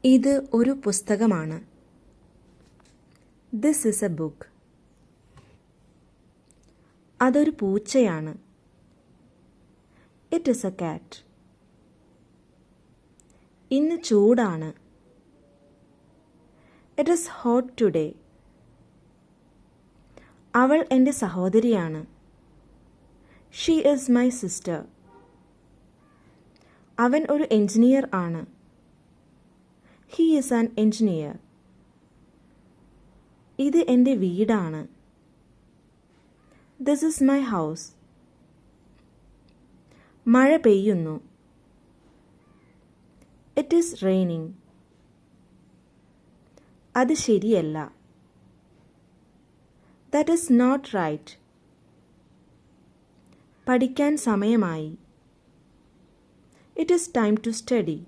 ഇത് ഒരു പുസ്തകമാണ്. This is a book. അതൊരു പൂച്ചയാണ്. It is a cat. ഇന്ന് ചൂടാണ്. It is hot today. അവൾ എൻ്റെ സഹോദരിയാണ്. She is my sister. അവൻ ഒരു എഞ്ചിനീയർ ആണ്. He is an engineer. ഇത് എൻ്റെ വീടാണ്. This is my house. മഴ പെയ്യുന്നു. It is raining. അത് ശരിയല്ല. That is not right. പഠിക്കാൻ സമയമായി. It is time to study.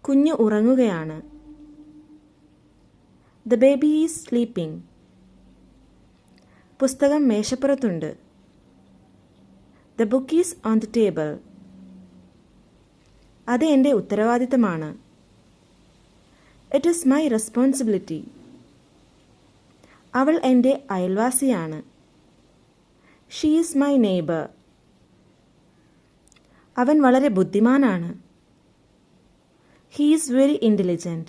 കുഞ്ഞ് ഉറങ്ങുകയാണ്. The baby is sleeping. പുസ്തകം മേശപ്പുറത്തുണ്ട്. The book is on the table. അത് എൻ്റെ ഉത്തരവാദിത്തമാണ്. It is my responsibility. അവൾ എൻ്റെ അയൽവാസിയാണ്. She is my neighbor. അവൻ വളരെ ബുദ്ധിമാനാണ്. He is very intelligent.